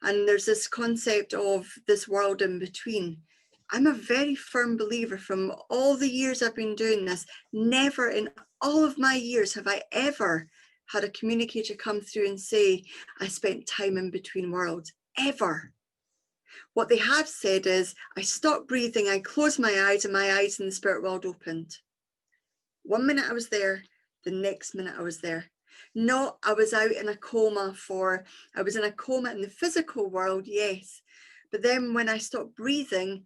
And there's this concept of this world in between. I'm a very firm believer, from all the years I've been doing this, never in all of my years have I ever had a communicator come through and say, I spent time in between worlds, ever. What they have said is, I stopped breathing, I closed my eyes, and my eyes in the spirit world opened. 1 minute I was there, the next minute I was there. Not I was out in a coma I was in a coma in the physical world, yes. But then when I stopped breathing,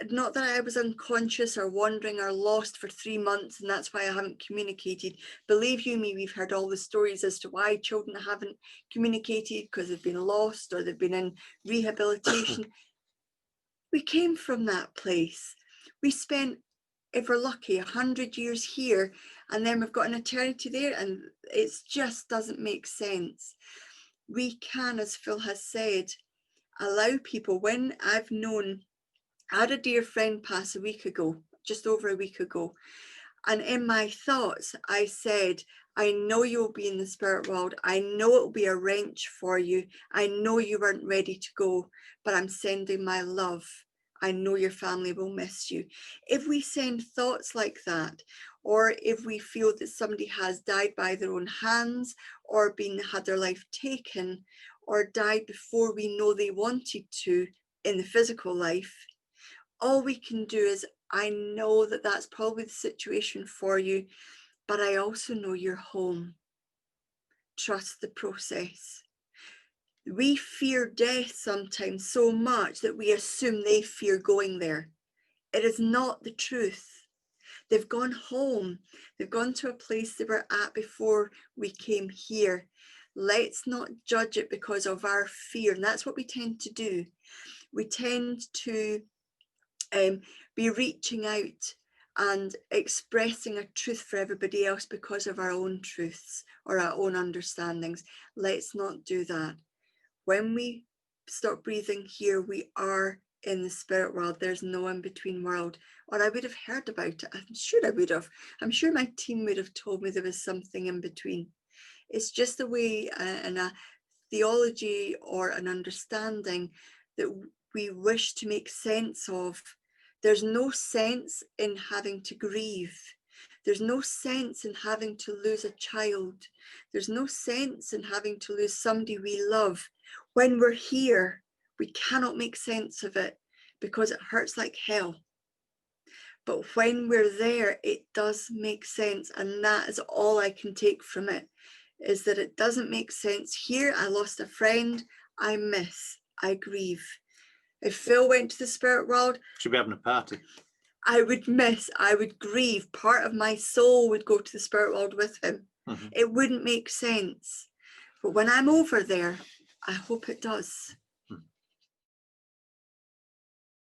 not that I was unconscious or wandering or lost for 3 months, and that's why I haven't communicated. Believe you me, we've heard all the stories as to why children haven't communicated, because they've been lost or they've been in rehabilitation. We came from that place. We spent, if we're lucky, 100 years here, and then we've got an eternity there, and it just doesn't make sense. We can, as Phil has said, allow people. When I've known, I had a dear friend pass a week ago, just over a week ago, and in my thoughts I said, I know you'll be in the spirit world, I know it'll be a wrench for you, I know you weren't ready to go, but I'm sending my love. I know your family will miss you. If we send thoughts like that, or if we feel that somebody has died by their own hands, or had their life taken, or died before we know they wanted to in the physical life, all we can do is, I know that that's probably the situation for you, but I also know you're home. Trust the process. We fear death sometimes so much that we assume they fear going there. It is not the truth. They've gone home. They've gone to a place they were at before we came here. Let's not judge it because of our fear. And that's what we tend to do. We tend to be reaching out and expressing a truth for everybody else because of our own truths or our own understandings. Let's not do that. When we stop breathing here, we are in the spirit world. There's no in-between world, or I would have heard about it. I'm sure I would have. I'm sure my team would have told me there was something in between. It's just a way and a theology or an understanding that we wish to make sense of. There's no sense in having to grieve. There's no sense in having to lose a child. There's no sense in having to lose somebody we love. When we're here, we cannot make sense of it because it hurts like hell. But when we're there, it does make sense. And that is all I can take from it, is that it doesn't make sense. Here, I lost a friend, I miss, I grieve. If Phil went to the spirit world, should be having a party. I would miss, I would grieve. Part of my soul would go to the spirit world with him. It wouldn't make sense. But when I'm over there, I hope it does.